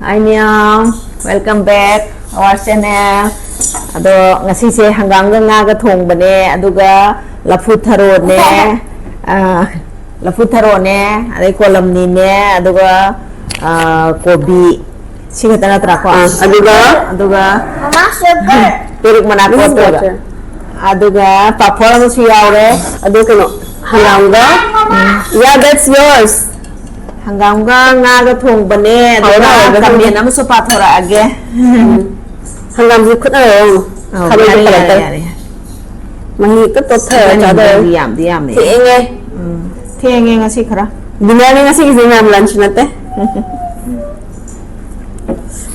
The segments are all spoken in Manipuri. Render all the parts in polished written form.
Annyeong, welcome back our channel. Ado ngasise hanggang nga ga thong bane aduga lafut tharo ne lafut tharo ne adai kolam ni ne aduga kobi sigata na tra ko aduga Mama sugar. peruk mana ko to aduga papor mo si yaure adu kano hanggang ga yeah, that's yours. Hanggang nga ga thong bane aduga kami na mo so pathora age Hanggang zikut ayo. Kami yari pala tayo. yari Mahigit to tayo. diam diam ni Tiinge. thienge nga si khara Binari nga si izin na lunch na te.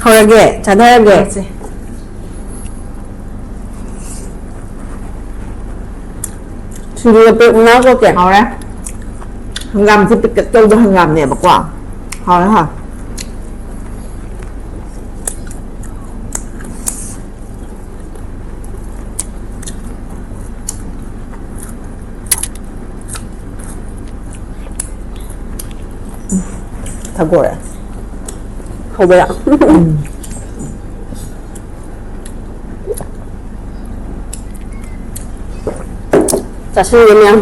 Hawage. Chadayage. Suri ga pe una ko kya. hao đấy hangam thì cái châu cho hangam này bạc quả hao đấy hả thật rồi ạ Hậu bệ ạ. Chả sư em nha.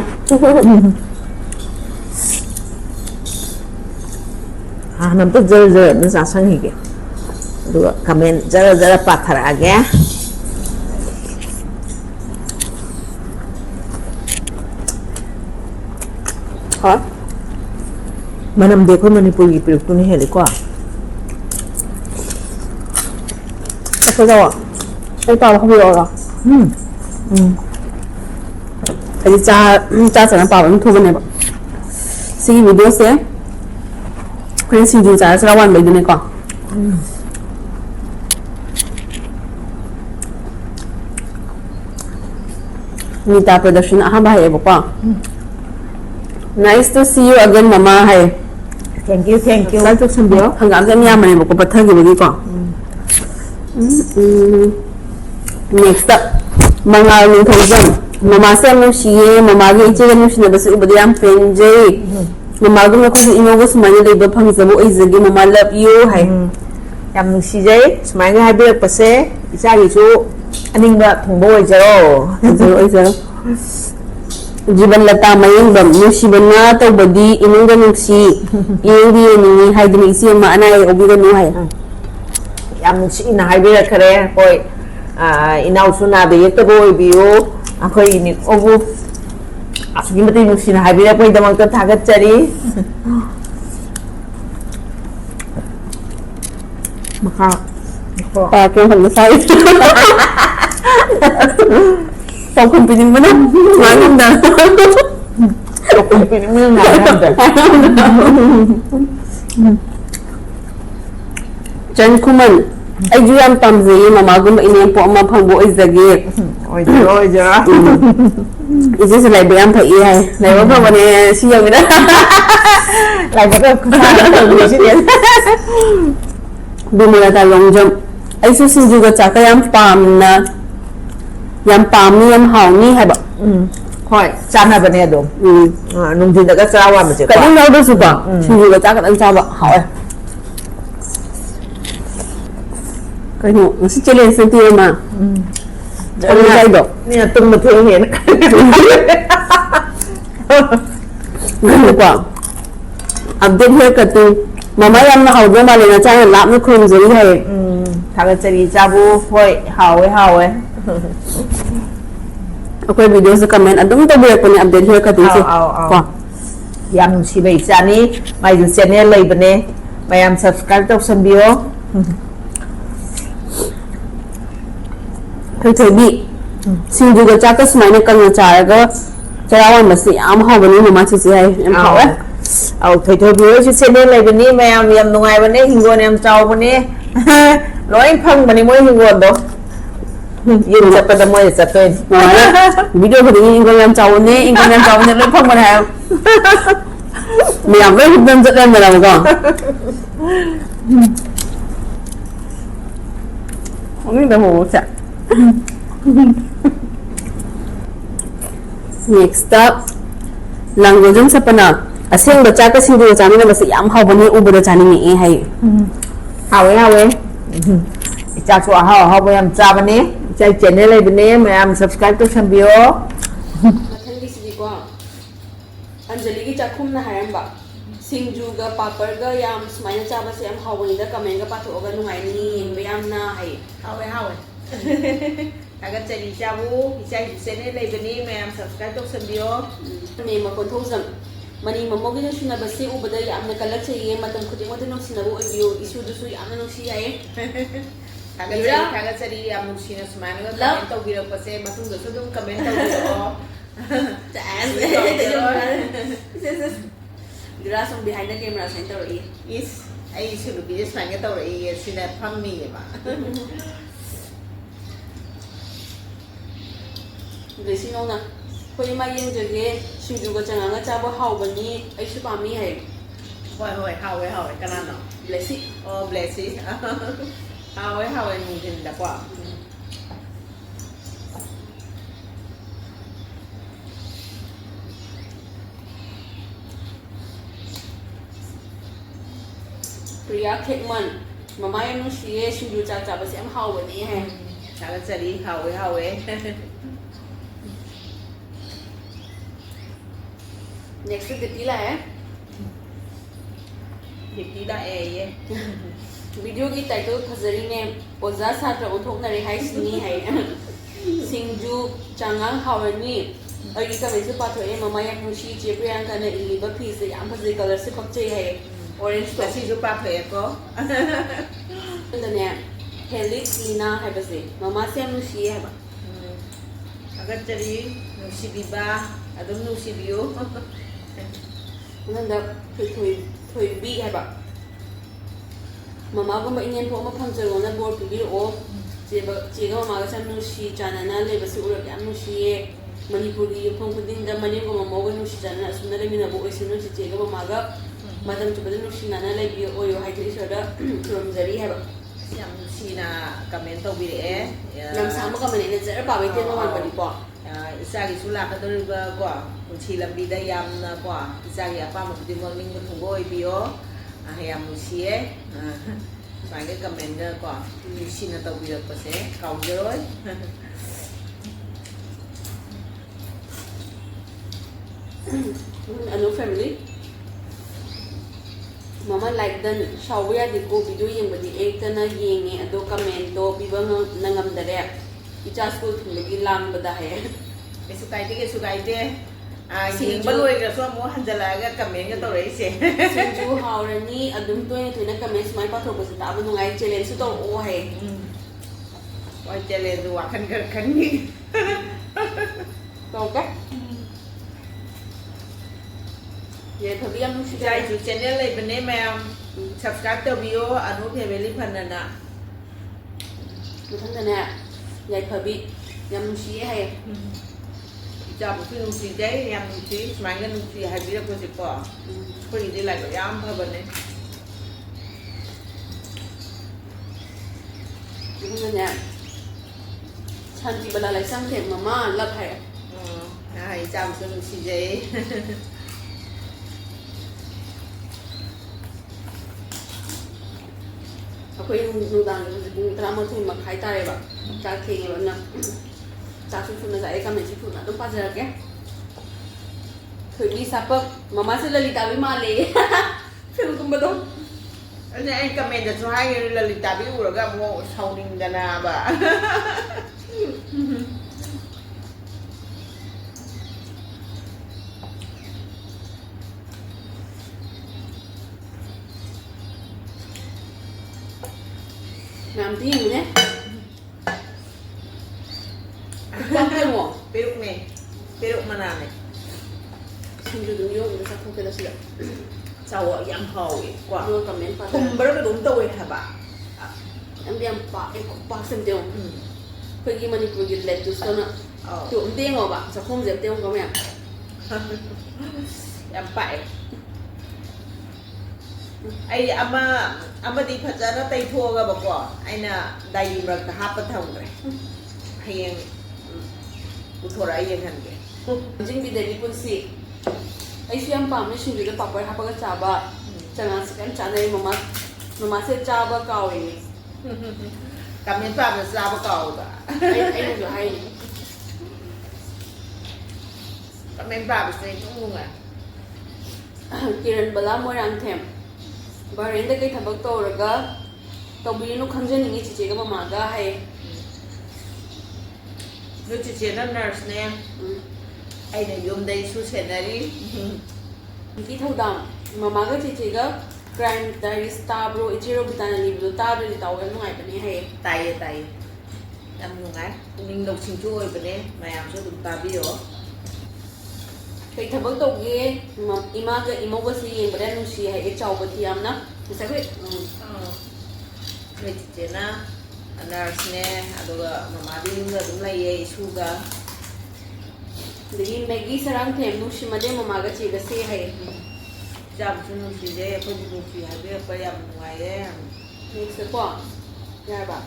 nằm tức giờ nó ra sang gì kìa được comment rất bạc thả ra ghé Hả? mà nằm đẹp hơn Manipuri biểu tôi này hết quá Cái đâu ạ? Cái tao là không hiểu rồi. Cái cha sẽ làm bảo vẫn thu bên này. Xin video xem. Cái xin video cha sẽ làm mấy đứa này còn. Nita production aha ba hai ba. Nice to see you again mama hai. thank you Sai tuk sam bio. Hangam jam ya mane ko pathan gi bagi ko. Next up. Mangal ni thojan. Mama se mu shiye mama gi iche mu shine basu ubadiam penje. Mama gi ko ino go sumani le ba phang zabu ai zagi mama love you hai. yam nu si jai smai nga hai bek pase isa gi chu aning ba thong boy jaro Zero ai zero. Jiban lata mayang bam nusi bana to badi inung ga nusi. Ingi ni hai dini isi ma ana ai obi ga nu hai. yam nu si na hai bek kare koi inau suna de yek boy bio akhoi ni obu asgi mati nu si na hai bek koi damang ta thagat chari maka Pa ke hon sai. Tao không tin mana. Mana dah. kung pinimil na nanda Jan kuman. Ai juam tamzi mama gum ini po ma phang bo izagi. ôi trời Isi se lai beam phai hai. Lai ba ba ne si yang ida. lại có cái gì chứ điện Bumula ta long jam. Ai su sin juga chaka yam pam na. Yam pam ni yam hao ni hai ba. hỏi chăn là vấn đề đúng nung thì đã có sao mà chỉ Cái có ni đâu đâu su ba. Sin juga chaka dan cha ba hao ai. Cái nó si chele sen ti ma. Anh hay đó. nè từng một thương hiện Ano pa? Update here ka to. Mamaya na hawdo mali na channel lap na khung zuri hai. thằng chơi chabu phơi hào ấy Ako'y video sa comment. Adong to buya ko ni update here ka to. Ko. yam si bảy chani mày dù channel lấy bên này mày em subscribe cho sân bio Thôi thôi bị. Sin juga cha ka smai na kang cha ga. Charawan masi am hawani mama chi chi hai. Em hao eh. thôi bio chứ channel lấy bên này mày em nung ai bên này hình con em trâu bên này nói phăng bên này mới hình con đó yên chặt bên mới chặt bên Video ko din ingong yam chaw ni, ingong yam chaw ni lo phang man hai. Mi am với hụt rất lên mà làm con. Không biết đâu hồ chả. Next up, langgo jung sa pana. Asing baca ka sindu jami na basi am haw bani ubo da jani ni hai. hawe hawe cha chua hao bayam cha bane chai channel lai bane mayam subscribe to sambio ꯃꯊꯪꯒꯤꯁꯤꯗꯤꯀꯣ ꯑꯟꯖꯂꯤꯒꯤ ꯆꯥꯛꯈꯨꯝꯅ ꯍꯥꯏꯔꯝꯕ ꯁꯤꯡꯖꯨꯒ ꯄꯥꯄꯔꯒ ꯌꯥꯝ ꯁꯨꯃꯥꯏꯅ ꯆꯥꯕꯁꯦ ꯌꯥꯝ ꯍꯥꯎꯕꯅꯤꯗ ꯀꯃꯦꯟꯒ ꯄꯥꯊꯣꯛꯑꯒ ꯅꯨꯡꯉꯥꯏꯅꯤ ꯌꯦꯡꯕ ꯌꯥꯝꯅ ꯍꯥꯏꯌꯦ hawe ꯊꯥꯒꯠꯆꯔꯤ ꯏꯆꯥꯕꯨ ꯏꯆꯥꯒꯤ ꯆꯦꯅꯦꯜ ꯂꯩꯕꯅꯤ ꯃꯌꯥꯝ ꯁꯕꯁꯀ꯭ꯔꯥꯏꯕ ꯇꯧꯁꯟꯕꯤꯌꯣ ꯃꯦꯝꯃ ꯀꯣꯟꯊꯧꯖꯝ ꯃꯅꯤ ꯃꯃꯣꯒꯤ ꯅꯨꯡꯁꯤꯅꯕꯁꯤ ꯎꯕꯗ ꯌꯥꯝꯅ ꯀꯜꯂꯛꯆꯩꯌꯦ ꯃꯇꯝ ꯈꯨꯗꯤꯡꯃꯛꯇ ꯅꯨꯡꯁꯤꯅꯕ ꯑꯣꯏꯕꯤꯌꯨ ꯏꯁꯨꯗꯨꯁꯨ ꯌꯥꯝꯅ ꯅꯨꯡꯁꯤ ꯍꯥꯏꯌꯦ ꯊꯥꯒꯠꯆꯔꯤ ꯌꯥꯝ ꯅꯨꯡꯁꯤꯅ ꯁꯨꯃꯥꯏꯅꯒ ꯀꯃꯦꯟ ꯇꯧꯕꯤꯔꯛꯄꯁꯦ ꯃꯇꯨꯡꯗꯁꯨ ꯑꯗꯨꯝ ꯀꯃꯦꯟ ꯇꯧꯕꯤꯔꯛꯑꯣ ꯖꯨꯔꯥ ꯁꯨꯝ ꯕꯤꯍꯥꯏꯟꯗ ꯀꯦꯃꯦꯔꯥ ꯁꯥꯏꯟ ꯇꯧꯔꯛꯏ ꯏꯁ ꯑꯩ ꯏꯁꯨ ꯅꯨꯄꯤꯁꯦ ꯁꯨꯃꯥꯏꯅ ꯇꯧꯔꯛꯏꯌꯦ ꯁꯤꯗ ꯐꯝꯃꯤꯌꯦꯕ ꯒ꯭ꯔꯦꯁꯤ ꯅꯧꯅ ꯑꯩꯈꯣꯏ ꯏꯃꯥ ꯌꯦꯡꯖꯒꯦ ꯁꯤꯡꯖꯨꯒ ꯆꯉꯥꯡꯒ ꯆꯥꯕ ꯍꯥꯎꯕꯅꯤ ꯑꯩꯁꯨ ꯄꯥꯝꯃꯤ ꯍꯥꯏ ꯍꯣꯏ ꯍꯥꯎꯋꯦ ꯀꯅꯥꯅꯣ ꯕ꯭ꯂꯦꯁꯤ ꯑꯣ ꯕ꯭ꯂꯦꯁꯤ ꯍꯥꯎꯋꯦ ꯅꯨꯡꯊꯤꯟꯗꯀꯣ ꯄ꯭ꯔꯤꯌꯥ ꯈꯦꯛꯃꯟ ꯃꯃꯥ ꯌꯥꯝ ꯅꯨꯡꯁꯤꯌꯦ ꯁꯤꯡꯖꯨ ꯆꯥꯛ ꯆꯥꯕꯁꯦ ꯌꯥꯝ ꯍꯥꯎꯕꯅꯤ ꯍꯥꯏ ꯊꯥꯒꯠꯆꯔꯤ ꯍꯥꯎꯋꯦ ꯅꯦꯛꯁꯇ ꯗꯤꯄꯤ ꯂꯥꯛꯑꯦ ꯗꯤꯄꯤ ꯂꯥꯛꯑꯦꯌꯦ ꯚꯤꯗꯤꯑꯣꯒꯤ ꯇꯥꯏꯇꯜ ꯐꯖꯔꯤꯅꯦ ꯑꯣꯖꯥ ꯁꯥꯇ꯭ꯔ ꯑꯣꯟꯊꯣꯛꯅꯔꯦ ꯍꯥꯏꯁꯤꯅꯤ ꯍꯥꯏ ꯁꯤꯡꯖꯨ ꯆꯉꯥꯡ ꯍꯥꯎꯔꯅꯤ ꯑꯩꯒꯤ ꯀꯃꯦꯟꯁꯨ ꯄꯥꯊꯣꯛꯑꯦ ꯃꯃꯥ ꯌꯥꯝ ꯅꯨꯡꯁꯤ ꯆꯦ ꯄ꯭रिꯌꯥꯡꯀꯥꯅ ꯏꯜꯂꯤꯕ ꯐꯤꯁꯦ ꯌꯥꯝ ꯐꯖꯩ ꯀꯂꯔꯁꯦ ꯄꯛꯆꯩ ꯍꯥꯏꯌꯦ ꯑꯣꯔꯦꯟꯖ ꯉꯁꯤꯁꯨ ꯄꯥꯊꯣꯛꯑꯦꯀꯣ ꯇꯣꯞꯗꯅꯦ ꯍꯦꯂꯤꯛ ꯂꯤꯅꯥ ꯍꯥꯏꯕꯁꯦ ꯃꯃꯥꯁꯦ ꯌꯥꯝ ꯅꯨꯡꯁꯤꯌꯦ ꯍꯥꯏꯕ ꯊꯥꯒꯠꯆꯔꯤ ꯅꯨꯡꯁꯤꯕꯤꯕ ꯑꯗꯨꯝ ꯅꯨꯡꯁꯤꯕꯤꯌꯨ ꯃꯊꯪꯗ ꯊꯣꯏꯕꯤ ꯍꯥꯏꯕ ꯃꯃꯥꯒꯨꯝꯕ ꯏꯅꯦꯝꯄꯣꯛ ꯑꯃ ꯐꯪꯖꯔꯣꯅ ꯕꯣꯔ ꯄꯤꯕꯤꯔꯛꯑꯣ ꯆꯦꯒ ꯃꯃꯥꯒꯁꯦ ꯌꯥꯝ ꯅꯨꯡꯁꯤ ꯆꯥꯟꯅꯅ ꯂꯩꯕꯁꯤ ꯎꯔꯒ ꯌꯥꯝ ꯅꯨꯡꯁꯤꯌꯦ ꯃꯅꯤꯄꯨꯔꯒꯤ ꯌꯨꯝꯐꯝ ꯈꯨꯗꯤꯡꯗ ꯃꯅꯦꯝꯒ ꯃꯃꯧꯒ ꯅꯨꯡꯁꯤ ꯆꯥꯟꯅꯅ ꯑꯁꯨꯝꯅ ꯂꯩꯃꯤꯟꯅꯕ ꯑꯣꯏꯁꯅꯨ ꯆꯦꯆꯦꯒ ꯃꯃꯥꯒ ꯃꯇꯝ ꯆꯨꯞꯄꯗ ꯅꯨꯡꯁꯤꯅꯅ ꯂꯩꯕꯤꯌꯨ ꯑꯣꯏꯌꯣ ꯍꯥꯏꯗꯨ ꯏꯁꯣꯔꯗ ꯈꯨꯔꯨꯝꯖꯔꯤ ꯍꯥꯏꯕ ꯌꯥꯝ ꯅꯨꯡꯁꯤꯅ ꯀꯃꯦꯟ ꯇꯧꯕꯤꯔꯛꯑꯦ ꯌꯥꯝ ꯁꯥꯡꯕ ꯀꯃꯦꯟ ꯑꯩꯅ ꯖꯔ ꯄꯥꯕꯩ ꯇꯦꯟꯕ ꯃꯥꯟꯕꯅꯤꯀꯣ ꯏꯆꯥꯒꯤꯁꯨ ꯂꯥꯛꯀꯗꯧꯔꯤꯕ ꯀꯣ ꯄꯨꯟꯁꯤ ꯂꯝꯕꯤꯗ ꯌꯥꯝꯅ ꯀꯣ ꯏꯆꯥꯒꯤ ꯑꯄꯥꯝꯕ ꯈꯨꯗꯤꯡꯃꯛ ꯅꯤꯡꯕ ꯊꯨꯡꯕ ꯑꯣꯏꯕꯤꯌꯣ ꯌꯥꯝ ꯅꯨꯡꯁꯤꯌꯦ ꯁꯨꯃꯥꯏꯅ ꯀꯃꯦꯟꯒ ꯀꯣ ꯅꯨꯡꯁꯤꯅ ꯇꯧꯕꯤꯔꯛꯄꯁꯦ ꯀꯥꯎꯖꯔꯣꯏ ꯑꯅꯨ ꯐꯦꯃꯤꯂꯤ ꯃꯃꯥ ꯂꯥꯏꯛ ꯗꯟ ꯁꯥꯎꯕ ꯌꯥꯗꯦꯀꯣ ꯚꯤꯗꯤꯑꯣ ꯌꯦꯡꯕꯗꯤ ꯑꯌꯨꯛꯇꯅ ꯌꯦꯡꯉꯦ ꯑꯗꯣ ꯀꯃꯦꯟꯇꯣ ꯄꯤꯕ ꯅꯪꯉꯝꯗꯔꯦ ꯏꯆꯥ ꯁ꯭ꯀꯨꯜ ꯊꯤꯟꯕꯒꯤ ꯂꯥꯡꯕꯗ ꯍꯥꯏꯌꯦ ꯀꯩꯁꯨ ꯀꯥꯏꯗꯦ ꯌꯦꯡꯕ ꯂꯣꯏꯈ꯭ꯔꯁꯨ ꯑꯃꯨꯛ ꯍꯟꯖꯜꯂꯛꯑꯒ ꯀꯃꯦꯟꯒ ꯇꯧꯔꯛꯏꯁꯦ ꯁꯤꯡꯖꯨ ꯍꯥꯎꯔꯅꯤ ꯑꯗꯨꯝ ꯇꯣꯏꯅ ꯀꯃꯦꯟ ꯁꯨꯃꯥꯏꯅ ꯄꯥꯊꯣꯛꯄꯁꯦ ꯇꯥꯕ ꯅꯨꯡꯉꯥꯏ ꯆꯦꯂꯦꯟꯖꯁꯨ ꯇꯧꯔꯛꯑꯣ ꯍꯥꯏꯌꯦ ꯍꯣꯏ ꯆꯦꯂꯦꯟꯖꯁꯨ ꯋꯥꯈꯜ ꯈꯔ ꯈꯟꯈꯤ ꯇꯧꯔꯛꯀꯦ ꯌꯥꯏꯐꯕꯤ ꯌꯥꯝ ꯅꯨꯡꯁꯤꯖꯔꯦ ꯏꯆꯥꯒꯤꯁꯨ ꯆꯦꯅꯦꯜ ꯂꯩꯕꯅꯦ ꯃꯌꯥꯝ ꯁꯕꯁꯀ꯭ꯔꯥꯏꯕ ꯇꯧꯕꯤꯌꯣ ꯑꯅꯨ ꯐꯦꯃꯤꯂꯤ ꯐꯅꯅ ꯃꯊꯪꯗꯅꯦ ꯌꯥꯏꯐꯕꯤ ꯌꯥꯝ ꯅꯨꯡꯁꯤꯌꯦ ꯍꯥꯏꯌꯦ ꯏꯆꯥꯕꯨꯁꯨ ꯅꯨꯡꯁꯤꯖꯩ ꯌꯥꯝ ꯅꯨꯡꯁꯤ ꯁꯨꯃꯥꯏꯅ ꯅꯨꯡꯁꯤ ꯍꯥꯏꯕꯤꯔꯛꯄꯁꯦꯀꯣ ꯑꯩꯈꯣꯏꯒꯤꯗꯤ ꯂꯥꯏꯕꯛ ꯌꯥꯝ ꯐꯕꯅꯦ ꯃꯊꯪꯗꯅꯦ ꯁꯥꯟꯇꯤꯕꯂꯥ ꯂꯩꯁꯥꯡꯊꯦꯝ ꯃꯃꯥ ꯂꯞ ꯍꯥꯏꯌꯦ ꯏꯆꯥꯕꯨꯁꯨ ꯅꯨꯡꯁꯤꯖꯩ ꯑꯩꯈꯣꯏ ꯅꯨꯡꯗꯥꯡꯒꯤ ꯍꯧꯖꯤꯛ ꯄꯨꯡ 11:30 ꯇꯥꯔꯦꯕ ꯆꯥꯛ ꯊꯦꯡꯉꯦꯕ ꯑꯗꯨꯅ ꯆꯥꯛꯁꯨ ꯊꯨꯅ ꯆꯥꯛꯑꯦ ꯀꯃꯦꯟꯁꯨ ꯊꯨꯅ ꯑꯗꯨꯝ ꯄꯥꯖꯔꯛꯀꯦ ꯊꯣꯏꯕꯤ ꯁꯥꯄꯛ ꯃꯃꯥꯁꯦ ꯂꯂꯤꯇꯥꯕꯤ ꯃꯥꯜꯂꯦ ꯐꯤꯜꯝꯒꯨꯝꯕꯗꯣ ꯑꯗꯨꯅ ꯑꯩ ꯀꯃꯦꯟꯗꯁꯨ ꯍꯥꯏꯒꯦ ꯂꯂꯤꯇꯥꯕꯤ ꯎꯔꯒ ꯑꯃꯨꯛ ꯁꯥꯎꯅꯤꯡꯗꯅꯕ ꯃꯌꯥꯝ ꯌꯦꯡꯉꯨꯅꯦ ꯌꯦꯡꯉꯣ ꯄꯦꯔꯨꯛꯅꯦ ꯄꯦꯔꯨꯛ ꯃꯅꯥꯅꯦ ꯁꯤꯡꯖꯨ ꯑꯗꯨꯝ ꯌꯣꯝꯕꯗ ꯆꯥꯊꯣꯛꯀꯦꯗ ꯁꯤꯗ ꯆꯥꯎꯋ ꯌꯥꯝ ꯍꯥꯎꯋꯦ ꯀꯣ ꯑꯗꯨꯒ ꯀꯃꯦꯟ ꯄꯥꯖꯔꯛꯀꯦ ꯊꯨꯝꯕꯔ ꯀꯩꯅꯣꯝ ꯇꯧꯋꯦ ꯍꯥꯏꯕ ꯌꯥꯝ ꯄꯥꯛꯑꯦ ꯈꯨꯄꯥꯛꯁꯦ ꯑꯝꯇ ꯌꯦꯡꯉꯣ ꯑꯩꯈꯣꯏꯒꯤ ꯃꯅꯤꯄꯨꯔꯒꯤ ꯂꯦꯇꯨꯁꯇꯧꯅ ꯇꯨ ꯑꯝꯇ ꯌꯦꯡꯉꯣꯕ ꯆꯥꯛꯈꯣꯝꯁꯦ ꯑꯝꯇ ꯌꯦꯡꯉꯣ ꯃꯌꯥꯝ ꯌꯥꯝ ꯄꯥꯛꯑꯦ ꯑꯩ ꯑꯃꯗꯤ ꯐꯖꯅ ꯇꯩꯊꯣꯛꯑꯒꯕꯀꯣ ꯑꯩꯅ ꯗꯥꯏꯔꯤ ꯃꯔꯛꯇ ꯍꯥꯞꯄ ꯊꯝꯈ꯭ꯔꯦ ꯍꯌꯦꯡ ꯄꯨꯊꯣꯔꯛꯑ ꯌꯦꯡꯍꯟꯒꯦ ꯖꯤꯡꯕꯤꯗꯒꯤ ꯄꯨꯟꯁꯤ ꯑꯩꯁꯨ ꯌꯥꯝ ꯄꯥꯝꯃꯦ ꯁꯤꯡꯖꯨꯗ ꯄꯥꯄꯔ ꯍꯥꯞꯄꯒ ꯆꯥꯕ ꯆꯉꯥꯡꯁꯦ ꯌꯥꯝ ꯆꯥꯅꯩ ꯃꯃꯥ ꯃꯃꯥꯁꯦ ꯆꯥꯕ ꯀꯥꯎꯋꯦ ꯀꯃꯦꯟ ꯄꯥꯝꯅ ꯆꯥꯕ ꯀꯥꯎꯕ ꯑꯩꯅꯁꯨ ꯍꯥꯏꯅꯤ ꯀꯃꯦꯟ ꯄꯥꯕꯁꯤꯅ ꯏꯅꯨꯡ ꯅꯨꯡꯉꯥꯏ ꯀꯤꯔꯟ ꯕꯂꯥ ꯃꯣꯏꯔꯥꯡꯊꯦꯝ ꯕꯍꯔꯦꯟꯗ ꯀꯩ ꯊꯕꯛ ꯇꯧꯔꯒ ꯇꯧꯕꯤꯔꯤꯅꯣ ꯈꯪꯖꯅꯤꯡꯉꯤ ꯆꯤꯆꯦꯒ ꯃꯃꯥꯒ ꯍꯥꯏꯌꯦ ꯅꯣꯏ ꯆꯤꯆꯦꯅ ꯅꯔꯁꯅꯦ ꯑꯩꯅ ꯌꯨꯝꯗꯩꯁꯨ ꯁꯦꯟꯅꯔꯤ ꯅꯨꯄꯤ ꯊꯧꯗꯥꯝ ꯃꯃꯥꯒ ꯆꯤꯆꯦꯒ ꯀ꯭ꯔꯥꯏꯝ ꯗꯥꯏꯔꯤꯁ ꯇꯥꯕ꯭ꯔꯣ ꯏꯆꯦ ꯔꯣꯕꯤꯇꯥꯅ ꯂꯤꯕꯗꯣ ꯇꯥꯗ꯭ꯔꯗꯤ ꯇꯥꯎꯕ ꯌꯥꯝ ꯅꯨꯡꯉꯥꯏꯕꯅꯦ ꯍꯥꯏꯌꯦ ꯇꯥꯏꯌꯦ ꯇꯥꯏꯌꯦ ꯌꯥꯝ ꯅꯨꯡꯉꯥꯏ ꯄꯨꯛꯅꯤꯡ ꯂꯧꯁꯤꯡꯁꯨ ꯑꯣꯏꯕꯅꯦ ꯃꯌꯥꯝꯁꯨ ꯑꯗꯨꯝ ꯇꯥꯕꯤꯌꯣ ꯀꯩ ꯊꯕꯛ ꯇꯧꯒꯦ ꯏꯃꯥꯒ ꯏꯃꯧꯒꯁꯦ ꯌꯦꯡꯕꯗ ꯌꯥꯝ ꯅꯨꯡꯁꯤ ꯍꯥꯏꯌꯦ ꯆꯥꯎꯕꯗꯤ ꯌꯥꯝꯅ ꯉꯁꯥꯏ ꯑꯩꯈꯣꯏ ꯅꯣꯏ ꯆꯤꯆꯦꯅ ꯅꯔꯁꯅꯦ ꯑꯗꯨꯒ ꯃꯃꯥꯗꯤ ꯌꯨꯝꯗ ꯑꯗꯨꯝ ꯂꯩꯌꯦ ꯏꯁꯨꯒ ꯑꯗꯒꯤ ꯃꯦꯒꯤ ꯁꯔꯥꯡꯊꯦꯝ ꯅꯨꯡꯁꯤꯃꯗꯦ ꯃꯃꯥꯒ ꯆꯦꯒꯁꯦ ꯍꯥꯏꯌꯦ ꯏꯆꯥꯕꯨꯁꯨ ꯅꯨꯡꯁꯤꯖꯩ ꯑꯩꯈꯣꯏꯕꯨ ꯅꯨꯡꯁꯤ ꯍꯥꯏꯕꯤꯔꯛꯄ ꯌꯥꯝ ꯅꯨꯡꯉꯥꯏꯌꯦ ꯅꯦꯛꯁꯇꯀꯣ ꯌꯥꯔꯕ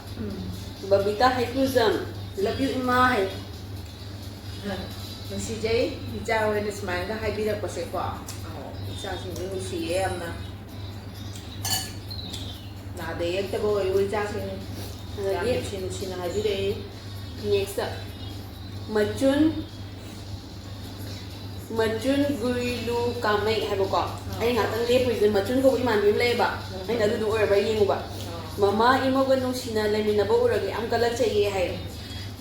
ꯕꯕꯤꯇꯥ ꯍꯩꯀ꯭ꯔꯨꯖꯝ ꯂꯞ ꯌꯨ ꯏꯃꯥ ꯍꯥꯏ ꯅꯨꯡꯁꯤꯖꯩ ꯏꯆꯥ ꯍꯣꯏꯅ ꯁꯨꯃꯥꯏꯅꯒ ꯍꯥꯏꯕꯤꯔꯛꯄꯁꯦꯀꯣ ꯏꯆꯥꯁꯤꯡꯁꯨ ꯅꯨꯡꯁꯤꯌꯦ ꯌꯥꯝꯅ ꯅꯥꯗ ꯌꯦꯛꯇꯕ ꯑꯣꯏꯌꯨ ꯏꯆꯥꯁꯤꯡ ꯌꯥꯝ ꯅꯨꯡꯁꯤꯅ ꯍꯥꯏꯕꯤꯔꯛꯏ ꯅꯦꯛꯁꯇ ꯃꯆꯨꯟ ꯒꯨꯏꯂꯨ ꯀꯥꯃꯩ ꯍꯥꯏꯕꯀꯣ ꯑꯩ ꯉꯥꯛꯇꯪ ꯂꯦꯞꯄꯨꯏꯁꯦ ꯃꯆꯨꯟ ꯀꯧꯕ ꯏꯃꯥꯟꯕꯤ ꯑꯃ ꯂꯩꯌꯦꯕ ꯑꯩꯅ ꯑꯗꯨꯗꯣ ꯑꯣꯏꯔꯕ ꯌꯦꯡꯉꯨꯕ ꯃꯃꯥ ꯏꯃꯧꯒ ꯅꯨꯡꯁꯤꯅ ꯂꯩꯃꯤꯟꯅꯕ ꯎꯔꯒ ꯌꯥꯝ ꯀꯜꯂꯛꯆꯩꯌꯦ ꯍꯥꯏꯌꯦ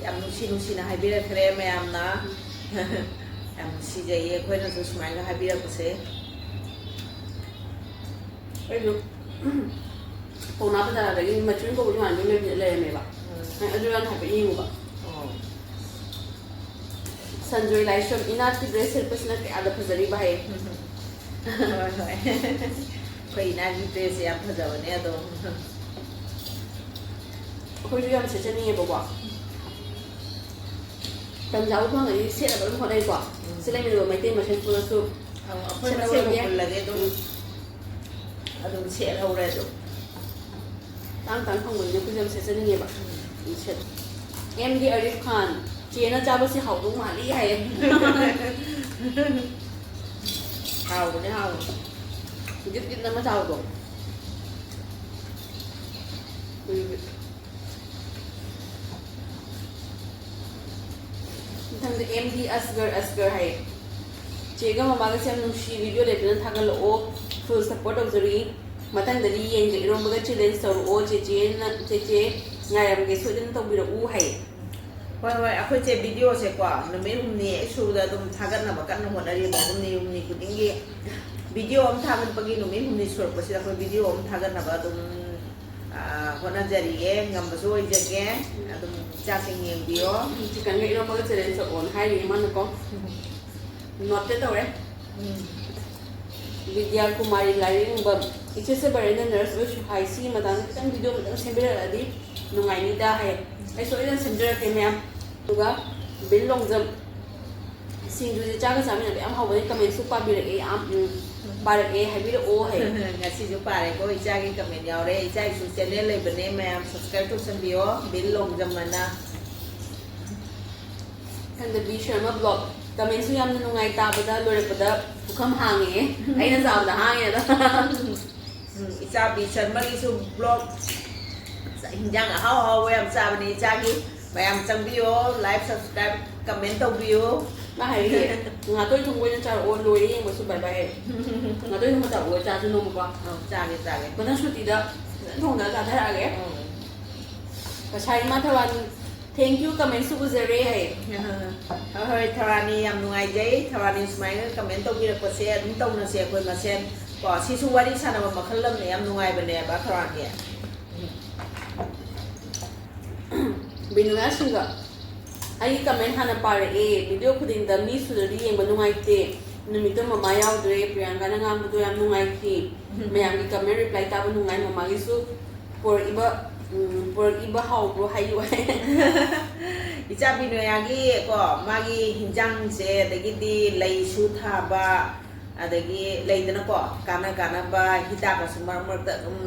ꯌꯥꯝ ꯅꯨꯡꯁꯤꯅ ꯍꯥꯏꯕꯤꯔꯛꯈ꯭ꯔꯦ ꯃꯌꯥꯝꯅ ꯌꯥꯝ ꯅꯨꯡꯁꯤꯖꯩꯌꯦ ꯑꯩꯈꯣꯏꯅꯁꯨ ꯁꯨꯃꯥꯏꯅ ꯍꯥꯏꯕꯤꯔꯛꯄꯁꯦ ꯑꯩꯁꯨ ꯄꯥꯎꯅꯥ ꯕꯖꯥꯔꯗꯒꯤ ꯃꯆꯨꯟ ꯀꯧꯕ ꯏꯃꯥꯟꯕꯤ ꯑꯃ ꯂꯩꯔꯝꯃꯦꯕ ꯑꯗꯨ ꯌꯥꯝ ꯍꯥꯏꯐꯦꯠ ꯌꯦꯡꯉꯨꯕ ꯁꯟꯖꯣꯏ ꯂꯥꯏꯁ꯭ꯔꯝ ꯏꯅꯥꯠꯀꯤ ꯗ꯭ꯔꯦꯁ ꯁꯦꯠꯄꯁꯤꯅ ꯀꯌꯥꯗ ꯐꯖꯔꯤꯕ ꯍꯥꯏꯌꯦ ꯍꯣꯏ ꯍꯣꯏ ꯑꯩꯈꯣꯏ ꯏꯅꯥꯒꯤ ꯗ꯭ꯔꯦꯁꯁꯦ ꯌꯥꯝ ꯐꯖꯕꯅꯦ ꯑꯗꯣ ꯑꯩꯈꯣꯏꯁꯨ ꯌꯥꯝ ꯁꯦꯠꯆꯅꯤꯡꯉꯦꯕꯀꯣ ꯇꯟꯖꯥꯕꯨ ꯐꯪꯉꯗꯤ ꯁꯦꯠꯅꯕ ꯑꯗꯨꯝ ꯍꯣꯠꯅꯩꯀꯣ ꯁꯤ ꯂꯩꯃꯤꯟꯅꯕ ꯃꯩꯇꯩ ꯃꯁꯦꯟ ꯄꯨꯂꯁꯨ ꯑꯩꯈꯣꯏ ꯃꯁꯦꯟ ꯄꯨꯜꯂꯒꯦ ꯑꯗꯨꯝ ꯁꯦꯠꯍꯧꯔꯦ ꯑꯗꯨꯝ ꯇꯥꯡ ꯐꯪꯕꯅꯤꯅ ꯑꯩꯈꯣꯏꯁꯨ ꯌꯥꯝ ꯁꯦꯠꯆꯅꯤꯡꯉꯦꯕ ꯑꯦꯝ ꯗꯤ ꯑꯔꯤꯐ ꯈꯥꯟ ꯆꯦꯅ ꯆꯥꯕꯁꯤ ꯍꯥꯎꯗꯧ ꯃꯥꯜꯂꯤ ꯍꯥꯏꯌꯦ ꯍꯥꯎꯕꯅꯦ ꯍꯥꯎꯕꯅꯦ ꯒꯤꯠ ꯒꯤꯠ ꯑꯃ ꯆꯥꯎꯕꯗꯣ ꯃꯊꯪꯗ ꯑꯦꯝ ꯗꯤ ꯑꯁꯒꯔ ꯍꯥꯏꯌꯦ ꯆꯦꯒ ꯃꯃꯥꯒꯁꯦ ꯌꯥꯝ ꯅꯨꯡꯁꯤ ꯚꯤꯗꯤꯑꯣ ꯂꯩꯕꯅ ꯊꯥꯒꯠꯂꯛꯑꯣ ꯐꯨꯜ ꯁꯞꯄꯣꯔꯠ ꯇꯧꯖꯔꯤ ꯃꯊꯪꯗꯗꯤ ꯌꯦꯟꯒ ꯏꯔꯣꯝꯕꯒ ꯆꯦꯂꯦꯟꯖ ꯇꯧꯔꯛꯑꯣ ꯆꯦꯆꯦ ꯉꯥꯏꯔꯝꯒꯦ ꯁꯣꯏꯗꯅ ꯇꯧꯕꯤꯔꯛꯎ ꯍꯥꯏꯌꯦ ꯍꯣꯏ ꯍꯣꯏ ꯑꯩꯈꯣꯏꯁꯦ ꯚꯤꯗꯤꯑꯣꯁꯦꯀꯣ ꯅꯨꯃꯤꯠ ꯍꯨꯝꯅꯤ ꯁꯨꯕꯗ ꯑꯗꯨꯝ ꯊꯥꯒꯠꯅꯕ ꯀꯟꯅ ꯍꯣꯠꯅꯔꯤꯕ ꯍꯨꯝꯅꯤ ꯈꯨꯗꯤꯡꯒꯤ ꯚꯤꯗꯤꯑꯣ ꯑꯃ ꯊꯥꯒꯠꯄꯒꯤ ꯅꯨꯃꯤꯠ ꯍꯨꯝꯅꯤ ꯁꯨꯔꯛꯄꯁꯤꯗ ꯑꯩꯈꯣꯏ ꯚꯤꯗꯤꯑꯣ ꯑꯃ ꯊꯥꯒꯠꯅꯕ ꯑꯗꯨꯝ ꯍꯣꯠꯅꯖꯔꯤꯌꯦ ꯉꯝꯕꯁꯨ ꯑꯣꯏꯖꯒꯦ ꯑꯗꯨꯝ ꯏꯆꯥꯁꯤꯡ ꯌꯦꯡꯕꯤꯌꯣ ꯆꯤꯛꯀꯟꯒ ꯏꯔꯣꯝꯕꯒ ꯆꯦꯂꯦꯟꯖ ꯇꯧꯔꯛꯑꯣꯅ ꯍꯥꯏꯔꯤꯌꯦ ꯃꯥꯅꯀꯣ ꯅꯣꯠꯇꯦ ꯇꯧꯔꯦ ꯕꯤꯗ꯭ꯌꯥ ꯀꯨꯃꯥꯔꯤ ꯂꯥꯏꯔꯦꯡꯕꯝ ꯏꯆꯦꯁꯦ ꯕꯔꯦꯟꯗ ꯅꯔꯁ ꯑꯣꯏꯁꯨ ꯍꯥꯏ ꯁꯤꯒꯤ ꯃꯇꯥꯡꯗ ꯈꯤꯇꯪ ꯚꯤꯗꯤꯑꯣ ꯈꯤꯇꯪ ꯁꯦꯝꯕꯤꯔꯛꯑꯗꯤ ꯅꯨꯡꯉꯥꯏꯅꯤꯗ ꯍꯥꯏ ꯑꯩ ꯁꯣꯏꯗꯅ ꯁꯦꯝꯖꯔꯛꯀꯦ ꯃꯌꯥꯝ ꯑꯗꯨꯒ ꯕꯤꯜ ꯂꯣꯡꯖꯝ ꯁꯤꯡꯖꯨꯁꯦ ꯆꯥꯒ ꯆꯥꯃꯤꯟꯅꯕ ꯌꯥꯝ ꯍꯧꯕꯅꯤ ꯀꯃꯦꯟꯁꯨ ꯄꯥꯕꯤꯔꯛꯑꯦ ꯌꯥꯝ ꯄꯥꯔꯛꯑꯦ ꯍꯥꯏꯕꯤꯔꯛꯑꯣ ꯍꯥꯏ ꯉꯁꯤꯁꯨ ꯄꯥꯔꯦꯀꯣ ꯏꯆꯥꯒꯤ ꯀꯃꯦꯟ ꯌꯥꯎꯔꯦ ꯏꯆꯥꯒꯤꯁꯨ ꯆꯦꯅꯦꯜ ꯂꯩꯕꯅꯦ ꯃꯌꯥꯝ ꯁꯕꯁꯀ꯭ꯔꯥꯏꯕ ꯇꯧꯁꯟꯕꯤꯌꯣ ꯕꯤꯜ ꯂꯣꯡꯖꯝꯑꯅ ꯃꯊꯪꯗ ꯕꯤ ꯁꯔꯃ ꯕ꯭ꯂꯣꯛ ꯀꯃꯦꯟꯁꯨ ꯌꯥꯝꯅ ꯅꯨꯡꯉꯥꯏ ꯇꯥꯕꯗ ꯂꯣꯏꯔꯛꯄꯗ ꯄꯨꯈꯝ ꯍꯥꯡꯉꯦ ꯑꯩꯅ ꯆꯥꯕꯗ ꯍꯥꯡꯉꯦꯗ ꯏꯆꯥ ꯕꯤ ꯁꯔꯃꯒꯤꯁꯨ ꯕ꯭ꯂꯣꯛ ꯍꯤꯟꯖꯥꯡ ꯑꯍꯥꯎ ꯑꯍꯥꯎꯕ ꯌꯥꯝ ꯆꯥꯕꯅꯤ ꯏꯆꯥꯒꯤ ꯃꯌꯥꯝ ꯆꯪꯕꯤꯌꯣ ꯂꯥꯏꯛ ꯁꯕꯁꯀ꯭ꯔꯥꯏꯕ ꯀꯃꯦꯟ ꯇꯧꯕꯤꯌꯣ ꯃꯥ ꯍꯥꯏꯔꯤꯌꯦ ꯉꯥꯇꯣꯏ ꯊꯣꯡꯕ ꯑꯣꯏꯅ ꯆꯥꯔꯛꯑꯣ ꯂꯣꯏꯔꯦ ꯌꯦꯡꯕꯁꯨ ꯕꯥꯏ ꯕꯥꯏ ꯉꯥꯇꯣꯏ ꯊꯣꯡꯕ ꯆꯥꯔꯛꯑꯣ ꯆꯥꯁꯨ ꯅꯣꯡꯃꯀꯣ ꯆꯥꯒꯦ ꯃꯊꯪ ꯁꯨꯇꯤꯗ ꯐꯖꯅ ꯊꯣꯡꯗꯅ ꯆꯥꯊꯔꯛꯑꯒꯦ ꯉꯁꯥꯏ ꯏꯃꯥ ꯊꯋꯥꯟ ꯊꯦꯡꯛ ꯌꯨ ꯀꯃꯦꯟꯁꯨ ꯎꯖꯔꯦ ꯍꯥꯏꯌꯦ ꯍꯣꯏ ꯊꯋꯥꯅꯤ ꯌꯥꯝ ꯅꯨꯡꯉꯥꯏꯖꯩ ꯊꯋꯥꯅꯤ ꯁꯨꯃꯥꯏꯅ ꯀꯃꯦꯟ ꯇꯧꯕꯤꯔꯛꯄꯁꯦ ꯑꯗꯨꯝ ꯇꯧꯅꯁꯦ ꯑꯩꯈꯣꯏ ꯃꯁꯦꯟ ꯀꯣ ꯁꯤꯁꯨ ꯋꯥꯔꯤ ꯁꯥꯟꯅꯕ ꯃꯈꯜ ꯑꯃꯅꯦ ꯌꯥꯝ ꯅꯨꯡꯉꯥꯏꯕꯅꯦꯕ ꯊꯋꯥꯟꯒꯤ ꯕꯤꯅꯨꯌꯥ ꯁꯤꯡꯒ ꯑꯩꯒꯤ ꯀꯃꯦꯟ ꯍꯥꯟꯅ ꯄꯥꯔꯛꯑꯦ ꯚꯤꯗꯤꯑꯣ ꯈꯨꯗꯤꯡꯗ ꯃꯤ ꯁꯨꯗ꯭ꯔꯗꯤ ꯌꯦꯡꯕ ꯅꯨꯡꯉꯥꯏꯇꯦ ꯅꯨꯃꯤꯠꯇꯣ ꯃꯃꯥ ꯌꯥꯎꯗ꯭ꯔꯦ ꯄ꯭रिꯌꯥꯡꯀꯥꯅ ꯉꯥꯡꯕꯗꯣ ꯌꯥꯝ ꯅꯨꯡꯉꯥꯏꯈꯤ ꯃꯌꯥꯝꯒꯤ ꯀꯃꯦꯟ ꯔꯤꯄ꯭ꯂꯥꯏ ꯇꯥꯕ ꯅꯨꯡꯉꯥꯏ ꯃꯃꯥꯒꯤꯁꯨ ꯄꯣꯔꯛꯏꯕ ꯍꯥꯎꯕ꯭ꯔꯣ ꯍꯥꯏꯌꯨ ꯏꯆꯥ ꯕꯤꯅꯣꯌꯥꯒꯤ ꯀꯣ ꯃꯥꯒꯤ ꯍꯤꯟꯖꯥꯡꯁꯦ ꯑꯗꯒꯤꯗꯤ ꯂꯩꯁꯨ ꯊꯥꯕ ꯑꯗꯒꯤ ꯂꯩꯗꯅꯀꯣ ꯀꯥꯟꯅꯕ ꯍꯤꯗꯥꯛꯀꯁꯨ ꯃꯔꯛ ꯃꯔꯛꯇ ꯑꯗꯨꯝ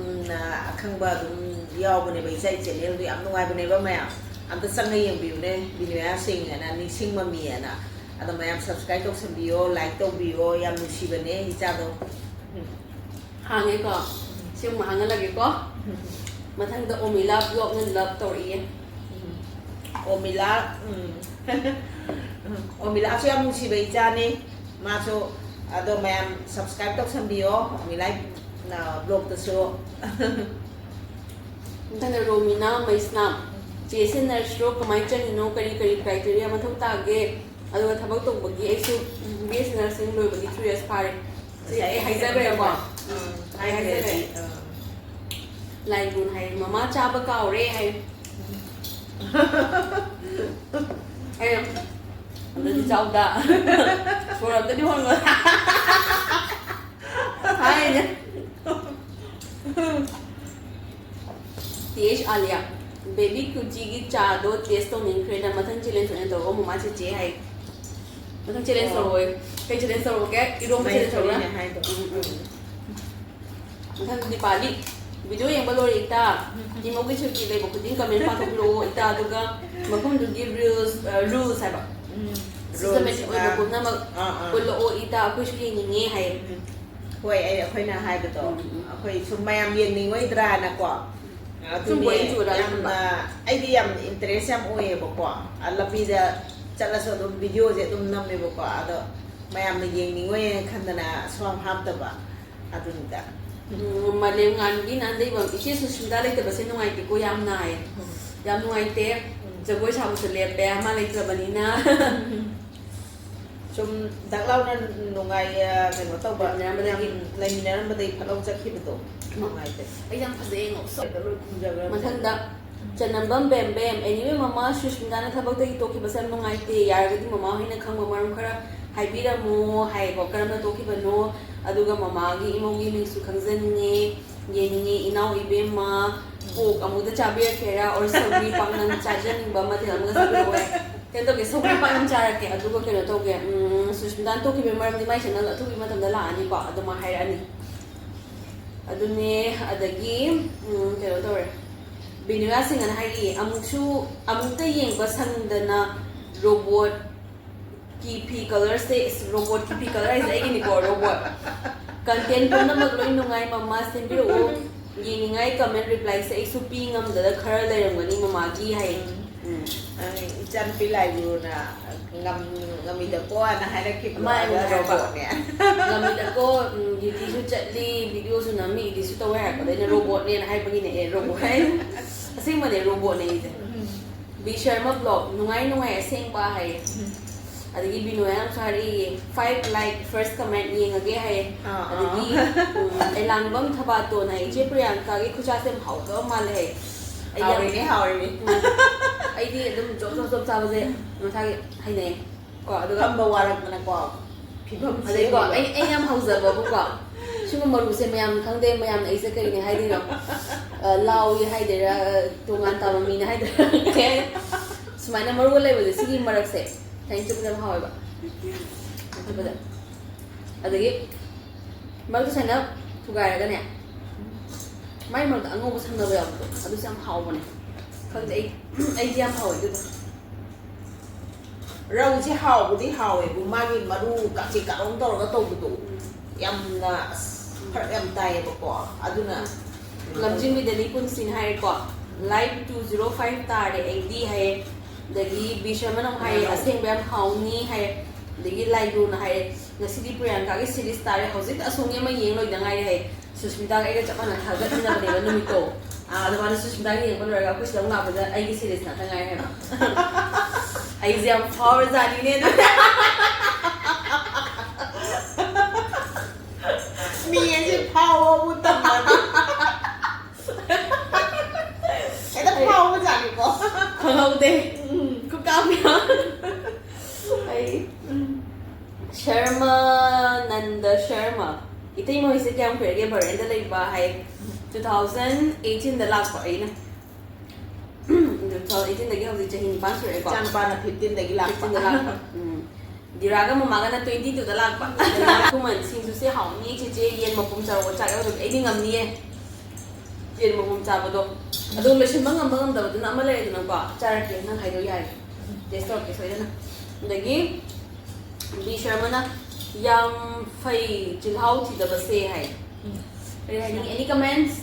ꯑꯈꯪꯕ ꯑꯗꯨꯝ ꯌꯥꯎꯕꯅꯦꯕ ꯏꯆꯥꯒꯤ ꯆꯦꯅꯦꯜꯗꯣ ꯌꯥꯝ ꯅꯨꯡꯉꯥꯏꯕꯅꯦꯕ ꯃꯌꯥꯝ ꯑꯝꯇ ꯆꯪꯉ ꯌꯦꯡꯕꯤꯌꯨꯅꯦ ꯕꯤꯅꯣꯌꯥ ꯁꯤꯡ ꯍꯥꯏꯅ ꯅꯤꯡꯁꯤꯡ ꯃꯃꯤ ꯍꯥꯏꯅ ꯑꯗꯣ ꯃꯌꯥꯝ ꯁꯕꯁꯀ꯭ꯔꯥꯏꯕ ꯇꯧꯁꯟꯕꯤꯌꯣ ꯂꯥꯏꯛ ꯇꯧꯕꯤꯌꯣ ꯌꯥꯝ ꯅꯨꯡꯁꯤꯕꯅꯦ ꯏꯆꯥꯗꯣ ꯍꯥꯡꯉꯦꯀꯣ ꯁꯤꯡ ꯍꯥꯡꯍꯜꯂꯒꯦꯀꯣ ꯃꯊꯪꯗ ꯑꯣꯃꯤꯂꯥ ꯕ꯭ꯂꯣꯛꯅ ꯂꯞ ꯇꯧꯔꯛꯏꯌꯦ ꯑꯣꯃꯤꯂꯥ ꯑꯣꯃꯤꯂꯥꯁꯨ ꯌꯥꯝ ꯅꯨꯡꯁꯤꯕ ꯏꯆꯥꯅꯤ ꯃꯥꯁꯨ ꯑꯗꯣ ꯃꯌꯥꯝ ꯁꯕꯁꯀ꯭ꯔꯥꯏꯕ ꯇꯧꯁꯟꯕꯤꯌꯣ ꯑꯣꯃꯤꯂꯥ ꯕ꯭ꯂꯣꯛꯇꯁꯨ ꯃꯊꯪꯗ ꯔꯣꯃꯤꯅꯥ ꯃꯩꯁꯅꯥꯝ ꯆꯦꯁꯦ ꯅꯔꯁꯔꯣ ꯀꯃꯥꯏꯅ ꯆꯪꯉꯤꯅꯣ ꯀꯔꯤ ꯀ꯭ꯔꯥꯏꯇꯦꯔꯤꯌꯥ ꯃꯊꯧ ꯇꯥꯒꯦ ꯑꯗꯨꯒ ꯊꯕꯛ ꯇꯧꯕꯒꯤ ꯑꯩꯁꯨ BS ꯅꯔꯁꯤꯡ ꯂꯣꯏꯕꯗꯤ 3 years ꯐꯥꯔꯦ ꯁꯤ ꯑꯩ ꯍꯥꯏꯖꯈ꯭ꯔꯦꯀꯣ ꯑꯩ ꯍꯥꯏꯖꯈ꯭ꯔꯦ ꯂꯥꯏꯒꯨꯟ ꯍꯥꯏ ꯃꯃꯥ ꯆꯥꯕ ꯀꯥꯎꯔꯦ ꯍꯥꯏ ꯑꯩꯅ ꯑꯗꯨꯗꯤ ꯆꯥꯎꯗ ꯁꯣꯔ ꯑꯝꯇꯗꯤ ꯍꯣꯟꯒ ꯍꯥꯏꯅꯦ TH Alia बेबी कुची की चादो टेस्ट तो नहीं खरीदा मथन चैलेंज होने तो वो मम्मा से चे है मथन चैलेंज तो वो कई चैलेंज तो वो क्या इरोम चैलेंज हो रहा है मथन दीपाली वीडियो ये बलोर इता जिमो की छुट्टी ले बुकिंग कमेंट पातो बिरो इता दुगा मकुम दुगी rules है बा systematic ओइ बकुना मग उल्लो ओ इता कुछ की नहीं है ꯍꯣꯏ ꯑꯩꯈꯣꯏꯅ ꯍꯥꯏꯕꯗꯣ ꯑꯩꯈꯣꯏ ꯁꯨꯝ ꯃꯌꯥꯝ ꯌꯦꯡꯅꯤꯡꯉꯣꯏꯗ꯭ꯔꯥꯅꯀꯣ ꯌꯥꯝꯅ ꯑꯩꯗꯤ ꯌꯥꯝ ꯏꯟꯇꯔꯦꯁ ꯌꯥꯝ ꯑꯣꯏꯌꯦꯕꯀꯣ ꯂꯝꯕꯤꯗ ꯆꯠꯂꯁꯨ ꯑꯗꯨꯝ ꯚꯤꯗꯤꯑꯣꯁꯦ ꯑꯗꯨꯝ ꯅꯝꯃꯦꯕꯀꯣ ꯑꯗꯣ ꯃꯌꯥꯝꯅ ꯌꯦꯡꯅꯤꯡꯉꯣꯏꯅ ꯈꯟꯗꯅ ꯁꯨꯝ ꯍꯥꯞꯇꯕ ꯑꯗꯨꯅꯤꯗ ꯃꯥꯂꯦꯝ ꯉꯥꯟꯕꯤ ꯅꯥꯟꯗꯩꯕꯝ ꯏꯆꯦ ꯁꯨꯁꯃꯤꯇꯥ ꯂꯩꯇꯕꯁꯦ ꯅꯨꯡꯉꯥꯏꯇꯦꯀꯣ ꯌꯥꯝ ꯅꯥꯏ ꯌꯥꯝ ꯅꯨꯡꯉꯥꯏꯇꯦ ꯖꯒꯣꯏ ꯁꯥꯕꯁꯨ ꯂꯦꯞꯄꯦ ꯃꯥ ꯂꯩꯇ꯭ꯔꯕꯅꯤꯅ ꯁꯨꯝ ꯗꯛ ꯂꯥꯎꯅ ꯅꯨꯡꯉꯥꯏ ꯀꯩꯅꯣ ꯇꯧꯕ ꯂꯩꯃꯤꯟꯅꯔꯝꯕꯗꯒꯤ ꯐꯠꯂꯥꯎ ꯆꯠꯈꯤꯕꯗꯣ ꯅꯨꯡꯉꯥꯏꯇꯦ ꯑꯩ ꯌꯥꯝ ꯐꯖꯩ ꯃꯊꯪꯗ ꯆꯅꯝꯕꯝ ꯕꯦꯝ ꯕꯦꯝ ꯑꯦꯅꯤꯋꯦ ꯃꯃꯥ ꯁꯨꯁꯃꯤꯇꯥꯅ ꯊꯕꯛꯇꯒꯤ ꯇꯣꯛꯈꯤꯕꯁꯦ ꯌꯥꯝ ꯅꯨꯡꯉꯥꯏꯇꯦ ꯌꯥꯔꯒꯗꯤ ꯃꯃꯥ ꯍꯣꯏꯅ ꯈꯪꯕ ꯃꯔꯝ ꯈꯔ ꯍꯥꯏꯕꯤꯔꯝꯃꯣ ꯍꯥꯏꯀꯣ ꯀꯔꯝꯅ ꯇꯣꯛꯈꯤꯕꯅꯣ ꯑꯗꯨꯒ ꯃꯃꯥꯒꯤ ꯏꯃꯨꯡꯒꯤ ꯃꯤꯡꯁꯨ ꯈꯪꯖꯅꯤꯡꯉꯦ ꯌꯦꯡꯅꯤꯡꯉꯦ ꯏꯅꯥꯎ ꯏꯕꯦꯝꯃ ꯄꯣꯛ ꯑꯃꯨꯛꯇ ꯆꯥꯕꯤꯔꯛꯀꯦꯔꯥ ꯑꯣꯔ ꯁꯧꯒ꯭ꯔꯤ ꯄꯥꯛꯅꯝ ꯆꯥꯖꯅꯤꯡꯕ ꯃꯊꯦꯜ ꯑꯃꯒ ꯆꯥꯕꯤꯔꯛꯑꯣ ꯀꯩꯅꯣ ꯇꯧꯒꯦ ꯁꯧꯒ꯭ꯔꯤ ꯄꯥꯛꯅꯝ ꯆꯥꯔꯛꯀꯦ ꯑꯗꯨꯒ ꯀꯩꯅꯣ ꯇꯧꯒꯦ ꯁꯨꯁꯃꯤꯇꯥꯅ ꯇꯣꯛꯈꯤꯕꯒꯤ ꯃꯔꯝꯗꯤ ꯃꯥꯏ ꯆꯦꯅꯦꯜ ꯑꯊꯨꯕꯒꯤ ꯃꯇꯝꯗ ꯂꯥꯛꯑꯅꯤꯀꯣ ꯑꯗꯨꯃ ꯍꯥꯏꯔꯛꯑꯅꯤ ꯑꯗꯨꯅꯦ ꯑꯗꯒꯤ ꯀꯩꯅꯣ ꯇꯧꯔꯦ ꯕꯤꯅꯨꯌꯥ ꯁꯤꯡꯍꯅ ꯍꯥꯏꯔꯛꯏ ꯑꯃꯨꯛꯇ ꯌꯦꯡꯕ ꯁꯪꯗꯅ ꯔꯣꯕꯣꯠ की फी कलर से रोबोट की फी कलर है जाएगी निको रोबोट कंटेंट पुनमक लोई नुंगाई मम्मा सेंबिरो येनिंगाई कमेंट रिप्लाई से एक soupy ngam da khara lairangani mama gi hai ichan pi laibuna ngami da ko ana hairaki ma robot ne ngami da ko duty su chatli video su nami di su tawa ha da robot ne hai bagi ne robot hai asing ma ne robot ne ise bi sharma blog nungai asing ba hai adagi Binoy am sorry 5 like first comment yengage hai adagi elangbam thabato na je Priyanka gi khucha sem hauto mal hai hauri ai di adum job sabe je mathagi haine ko aduga kamba warak mana ko phibam adai ko ai yam hauza ba ko suma maru se mayam khangde mayam ai se kai ne hai di no law yi hai de tongan ta mi ne hai de sumaina maru lai ba sigi marak se thank you for how about adagi mag to sana thugara ga ne mai mag ango bu sanna ba yam adu sam how bane khang ai jam how du rau chi how bu di how e bu magi maru ka chi ka ong tor ga to bu du yam na phar yam tai ba ko aduna lamjing mi dali kun sin hai ko live 205 tar de ad hai dagi bishaman hai aseng bam hauni hai dagi live na hai ngasidi Priyanka gi series tare hojit asonge ma yeng loi dangai hai Susmita ga ga chapana thaga ina bane ba numito adamana Susmita gi yeng loi ga ku silang na ba ai gi series na tangai hai ai jam power zani ne mi ye power bu ta ma eta power zani ko khangau de ku kam ya ai Sharma Nanda Sharma itai mo ise kyam khurege barenda leiba hai 2018 da last par ina 2018 da gi hauji chahi ni pan sure ko chan pa na 15 da gi lak 15 da lak diraga mama ga na 22 da lak pa kuman sing su se hau ni che che yen ma pum cha ro cha ga do ai ding am ni e yen ma pum cha ba do adu le shin bangam da na ma le na ba cha ra ke na hai do yai test tor ke soida na dagi bi sharmana yam fai chilhau thi da base hai Any comments?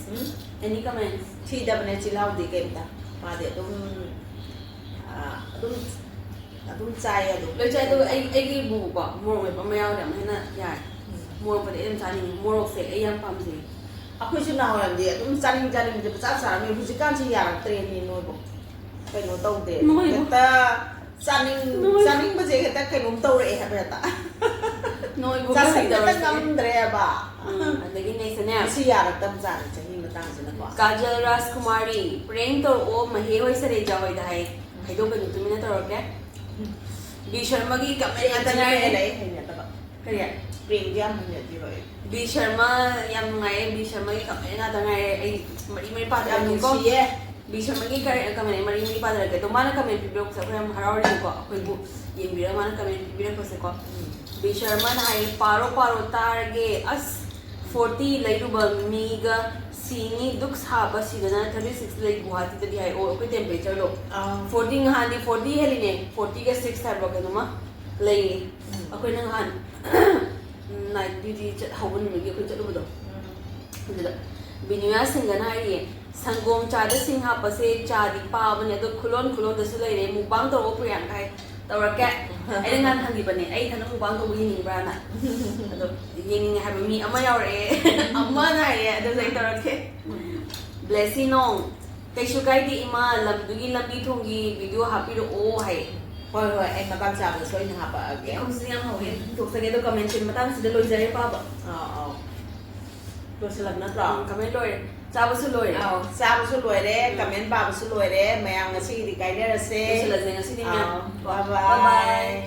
Any comments? ꯊꯤꯗꯕꯅꯦ ꯆꯤꯜꯍꯥꯎꯗꯤ ꯀꯩꯝꯇ ꯃꯥꯗꯤ ꯑꯗꯨꯝ ꯆꯥꯏ ꯑꯗꯨꯝ ꯂꯣꯏ ꯆꯥꯏ ꯑꯗꯨꯒ ꯑꯩꯒꯤ ꯏꯕꯨꯀꯣ ꯃꯣꯔꯣꯛ ꯃꯦꯠꯄ ꯑꯃ ꯌꯥꯎꯔꯦ ꯑꯃꯨꯛ ꯍꯦꯟꯅ ꯌꯥꯔꯦ ꯃꯣꯔꯣꯛꯄꯗꯤ ꯑꯩ ꯑꯗꯨꯝ ꯆꯥꯅꯤꯡꯉꯤ ꯃꯣꯔꯣꯛꯁꯦ ꯑꯩ ꯌꯥꯝ ꯄꯥꯝꯖꯩ ꯑꯩꯈꯣꯏꯁꯨ ꯅꯍꯥꯟꯋꯥꯏꯔꯝꯗꯤ ꯑꯗꯨꯝ ꯆꯥꯅꯤꯡꯕꯁꯦ ꯄꯆꯥ ꯆꯥꯔꯝꯃꯤ ꯍꯧꯖꯤꯛꯀꯥꯟꯁꯤ ꯌꯥꯔꯛꯇ꯭ꯔꯦꯅꯤ ꯅꯣꯏꯕꯨ ꯀꯩꯅꯣ ꯇꯧꯗꯦ ꯍꯦꯛꯇ ꯆꯥꯅꯤꯡꯕꯁꯦ ꯍꯦꯛꯇ ꯀꯩꯅꯣꯝ ꯇꯧꯔꯛꯑꯦ ꯍꯥꯏꯕ ꯍꯦꯛꯇ ꯅꯣꯏꯕꯨ ꯆꯥꯁꯤꯟꯕꯇ ꯉꯝꯗ꯭ꯔꯦꯕ ꯑꯗꯒꯤ ꯅꯦꯛꯁꯇꯅꯦ ꯁꯤ ꯌꯥꯔꯛꯇꯕ ꯖꯥꯠꯅꯤ ꯆꯍꯤ ꯃꯇꯥꯡꯁꯤꯅꯀꯣ ꯀꯥꯖꯜ ꯔꯥꯖꯀꯨꯃꯥꯔꯤ ꯄ꯭ꯔꯦꯡ ꯇꯧꯔꯛꯑꯣ ꯃꯍꯦ ꯍꯣꯏ ꯁꯔꯦꯖꯥ ꯍꯣꯏꯗ ꯍꯥꯏ ꯍꯥꯏꯗꯣꯛꯀꯅꯨ ꯇꯨꯃꯤꯟꯅ ꯇꯧꯔꯛꯀꯦ ꯕꯤ ꯁꯔꯃꯒꯤ ꯀꯃꯦꯟ ꯉꯥꯛꯇ ꯉꯥꯏꯔꯦ ꯍꯩꯅꯗꯕ ꯀꯔꯤ ꯄ꯭ꯔꯦꯡꯁꯦ ꯌꯥꯝ ꯍꯩꯅꯗꯦꯕ ꯑꯩ ꯕꯤ ꯁꯔꯃ ꯌꯥꯝ ꯅꯨꯡꯉꯥꯏꯌꯦ ꯕꯤ ꯁꯔꯃꯒꯤ ꯀꯃꯦꯟ ꯉꯥꯛꯇ ꯉꯥꯏꯔꯦ ꯑꯩ ꯃꯔꯤ ꯌꯥꯝ ꯄꯥꯖꯔꯛꯀꯦꯀꯣ ꯅꯨꯡꯁꯤꯌꯦ ꯕꯤ ꯁꯔꯃꯒꯤ ꯀꯃꯦꯟ ꯃꯔꯤ ꯄꯥꯖꯔꯛꯀꯦ ꯑꯗꯣ ꯃꯥꯅ ꯀꯃꯦꯟ ꯄꯤꯕꯤꯔꯛꯄꯁꯦ ꯑꯩꯈꯣꯏ ꯌꯥꯝ ꯍꯔꯥꯎꯔꯤꯀꯣ ꯑꯩꯈꯣꯏꯕꯨ ꯌꯦꯡꯕꯤꯔꯒ ꯃꯥꯅ ꯀꯃꯦꯟ ꯄꯤꯕꯤꯔꯛꯄꯁꯦꯀꯣ ꯕꯤ ꯁꯔꯃꯅ ꯍꯥꯏꯌꯦ ꯄꯥꯔꯣ ꯇꯥꯔꯒꯦ ꯑꯁ 40 ꯂꯩꯔꯨꯕ ꯃꯤꯒ सीनी दुख साब सिगना 36 ꯂꯩ गुवाहाटी हाई ओ अखोई टेम्परेचर लो 40 नहानी 40 हेलिने 40 के 6 हाइबो कनुमा लई अखोई नहान नाइट ड्यूटी हवन में अखोई चलुबदो अदुदा बिनुया सिंगना हाइए संगोम चाद सिंह हापसे चादी पाबने अदो खुलोन दसु लैरे मुबांग तो प्रियांक हाय तौरके आई नान हंगी बने आई थन मुबांग तो यिंगिब्राना अदो यिंगिंग हाइबो मी अमा यावरे अमा नाइए अदो जै तौरके ब्लेसी नोंग कैसु काइदे इमा लमदुगी लंबी थोंगी वीडियो हापिरो ओ हाय ꯍꯣꯏ ꯍꯣꯏ ꯑꯩ ꯃꯇꯥꯡ ꯆꯥꯕꯗ ꯁꯣꯏꯅ ꯍꯥꯄꯛꯑꯒꯦ ꯍꯧꯖꯤꯛ ꯌꯥꯝ ꯍꯧꯋꯦ ꯊꯣꯛꯁꯒꯦ ꯑꯗꯣ ꯀꯃꯦꯟꯠꯁꯤ ꯃꯇꯥꯡꯁꯤꯗ ꯂꯣꯏꯖꯔꯦ ꯄꯥꯕ ꯂꯣꯏꯁꯤꯜꯂꯛ ꯅꯠꯇ꯭ꯔꯣ ꯀꯃꯦꯟ ꯂꯣꯏꯔꯦ ꯆꯥꯕꯁꯨ ꯂꯣꯏꯔꯦ ꯆꯥꯕꯁꯨ ꯂꯣꯏꯔꯦ ꯀꯃꯦꯟ ꯄꯥꯕꯁꯨ ꯂꯣꯏꯔꯦ ꯃꯌꯥꯝ ꯉꯁꯤꯒꯤꯗꯤ ꯀꯥꯏꯅꯔꯁꯦ ꯂꯣꯏꯁꯤꯜꯂꯁꯦ ꯉꯁꯤꯗꯤ ꯃꯌꯥꯝ ꯕꯥꯏ ꯕꯥꯏ